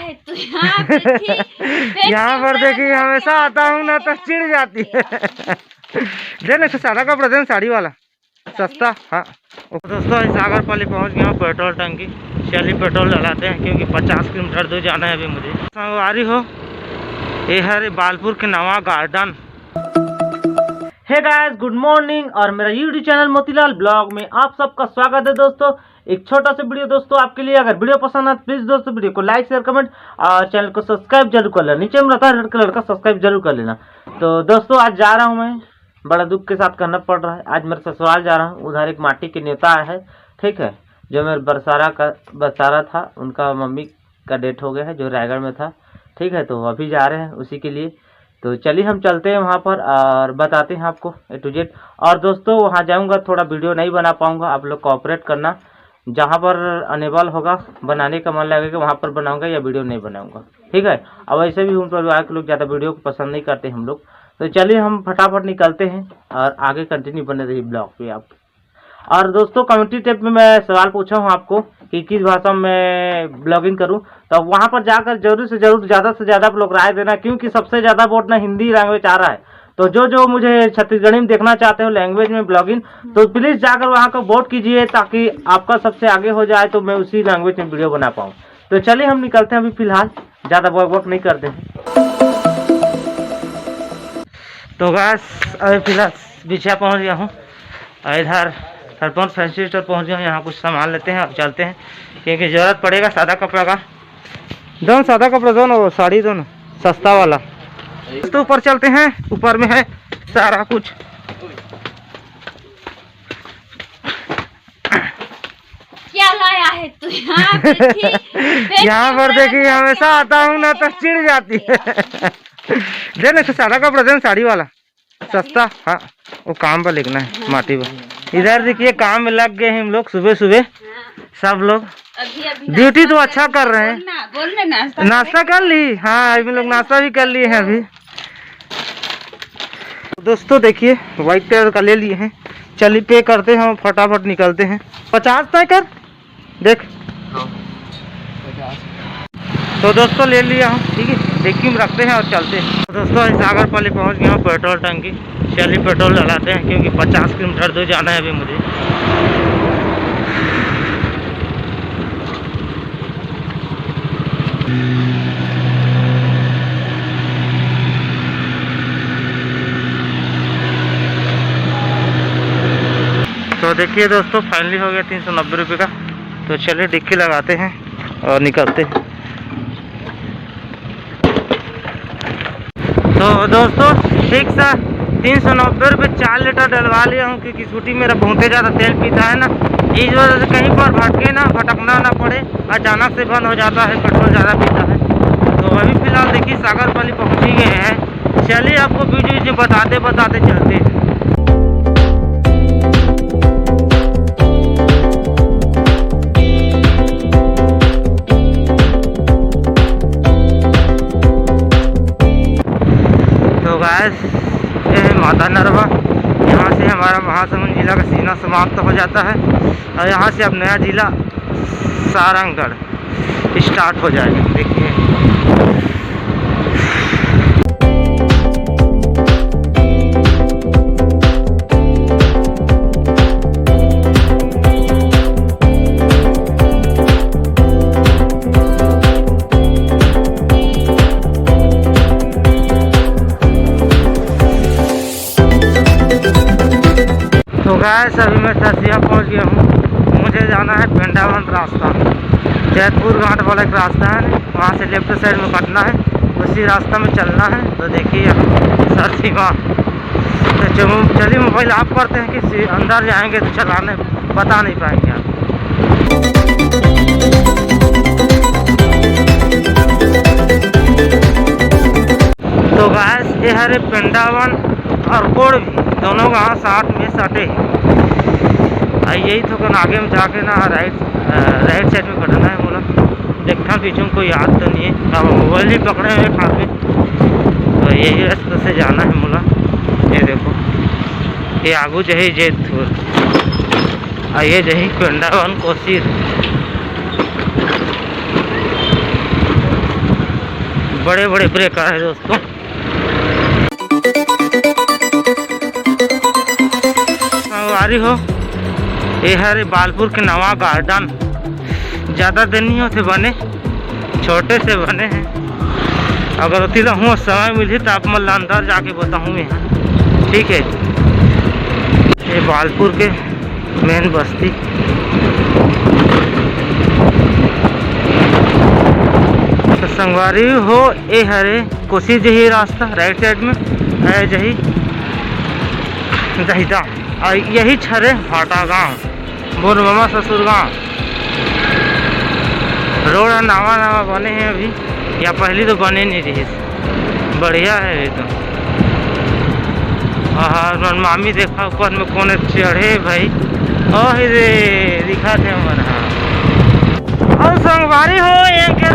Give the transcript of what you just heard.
है तू यहाँ पे थी? यहाँ पर देखिए हमेशा आता हूँ ना तो चिढ़ जाती है। देने तो सादा कपड़ा देना साड़ी वाला सस्ता। हाँ दोस्तों सागर पाली पहुँच गया हूँ पेट्रोल टंकी। चलिए पेट्रोल डलाते हैं क्योंकि 50 किलोमीटर दूर जाना है अभी मुझे। संगवारी हो ये है बालपुर के नवा garden. Hey guys good morning और मेरा यूट्यूब चैनल मोतीलाल ब्लॉग में आप सबका स्वागत है। दोस्तों एक छोटा सा वीडियो दोस्तों आपके लिए। अगर वीडियो पसंद है प्लीज दोस्तों वीडियो को लाइक शेयर कमेंट और चैनल को सब्सक्राइब जरूर कर लेना। नीचे में रहता है रेड कलर का सब्सक्राइब जरूर कर लेना। तो दोस्तों आज जा रहा हूँ मैं, बड़ा दुख के साथ करना पड़ रहा है। आज मेरे ससुराल जा रहा हूँ। उधर एक माटी के नेता आया है, ठीक है, जो मेरे बरसारा था, उनका मम्मी का डेथ हो गया है जो रायगढ़ में था, ठीक है। तो अभी जा रहे हैं उसी के लिए। तो चलिए हम चलते हैं वहाँ पर और बताते हैं आपको ए टू जेड। और दोस्तों वहाँ जाऊँगा थोड़ा वीडियो नहीं बना पाऊँगा, आप लोग कोऑपरेट करना। जहाँ पर अनेबल होगा बनाने का मन लगेगा वहाँ पर बनाऊँगा या वीडियो नहीं बनाऊँगा, ठीक है। अब वैसे भी हम परिवार के लोग ज़्यादा वीडियो को पसंद नहीं करते हम लोग। तो चलिए हम फटाफट निकलते हैं और आगे कंटिन्यू बने रही ब्लॉग पे आप। और दोस्तों कमेंट्री टैब में मैं सवाल पूछा हूँ आपको कि किस भाषा में ब्लॉगिंग करूँ, तो वहाँ पर जाकर जरूर से जरूर ज़्यादा से ज़्यादा आप लोग राय देना, क्योंकि सबसे ज़्यादा वोट ना हिंदी लैंग्वेज आ रहा है। तो जो मुझे छत्तीसगढ़ी में देखना चाहते हो लैंग्वेज में ब्लॉगिंग, तो प्लीज़ जाकर वहाँ का वोट कीजिए ताकि आपका सबसे आगे हो जाए, तो मैं उसी लैंग्वेज में वीडियो बना पाऊँ। तो चलिए हम निकलते हैं अभी फ़िलहाल, ज़्यादा वर्क नहीं करते हैं। तो बस अभी फिलहाल बिछा पहुंच गया हूँ, इधर सरपंच फैंसी स्टोर पहुँच गया हूँ। यहाँ कुछ सामान लेते हैं और चलते हैं क्योंकि ज़रूरत पड़ेगा सादा कपड़ा का। दोनों सादा कपड़ा दोनों साड़ी दोनों सस्ता वाला। तो ऊपर चलते हैं, ऊपर में है सारा कुछ। क्या लाया है तू यहाँ पे थी? यहाँ पर देखिए हमेशा आता हूँ ना तो चिढ़ जाती है। देने तो सादा कपड़ा देना साड़ी वाला सस्ता। हाँ वो काम पर लिखना है माटी पर। इधर देखिए काम में लग गए हैं हम लोग सुबह सुबह सब लोग। ड्यूटी तो अच्छा कर रहे हैं। नाश्ता कर ली? हाँ अभी लोग नाश्ता भी कर लिए हैं अभी। दोस्तों देखिए व्हाइट कलर का ले लिए हैं। चलिए पे करते हैं हम, फटाफट निकलते हैं। 50 तय कर देख। तो दोस्तों ले लिया हूँ, ठीक है, डिक्की में रखते हैं और चलते हैं। तो दोस्तों सागर पाली पहुँच गया हूँ पेट्रोल टंकी। चलिए पेट्रोल डलाते हैं क्योंकि 50 किलोमीटर दूर जाना है अभी मुझे। तो देखिए दोस्तों फाइनली हो गया 390 रुपये का। तो चलिए डिक्की लगाते हैं और निकलते हैं। तो दोस्तों ठीक सा 390 रुपये 4 लीटर डलवा लिया हूँ, क्योंकि स्कूटी मेरा बहुत ही ज़्यादा तेल पीता है ना, इस वजह से कहीं पर भटकना ना पड़े। अचानक से बंद हो जाता है, पेट्रोल ज़्यादा पीता है। तो अभी फ़िलहाल देखिए सागर पाली पहुँच ही गए हैं। चलिए आपको वीडियो बताते चलते हैं। ये है माता नरवा। यहाँ से हमारा महासमुंद जिला का सीमा समाप्त हो जाता है और यहाँ से अब नया जिला सारंगगढ़ स्टार्ट हो जाएगा। देखिए तो गैस अभी मैं सरसिया पहुंच गया हूं। मुझे जाना है पेंडावन रास्ता, जैतपुर घाट वाला एक रास्ता है, वहां से लेफ्ट साइड में कटना है, उसी रास्ता में चलना है। तो देखिए सरसीमा। तो चलिए मोबाइल ऑफ करते हैं कि अंदर जाएंगे तो चलाने बता नहीं पाएंगे आप। तो गैस ये है पेंडावन और कोड़ भी दोनों गाँव साथ में सटे। यही तो कौन आगे में जाके ना राइट साइड में कटना है। बोला देखा पीछे को याद तो नहीं है, अब मोबाइल ही पकड़े हुए हाथ में। तो यही रास्ते से जाना है बोला। ये देखो ये आगू जही जैतपुर और ये जही पेंडावन कोसी। बड़े बड़े ब्रेकर है दोस्तों। संगवारी हो ये है बालपुर के नवा गार्डन, ज़्यादा दिन नहीं होते बने, छोटे से बने हैं। अगर होती रहूँ समय मिली तो आप मतलब अंदर जाके बताऊँ यहाँ, ठीक है। ये बालपुर के मेन बस्ती। तो संगवारी हो ये हरे कोसी जही रास्ता राइट साइड में है जही दहिदा, और यही छरे भाटा गाँव बोर मामा ससुर गाँव। रोड नवा नवा बने हैं अभी, या पहले तो बने नहीं रही, बढ़िया है एकदम। हाँ मामी देखा ऊपर में कौन चढ़े भाई, ओह रे दिखा थे हमारा। और संगवारी हो ये के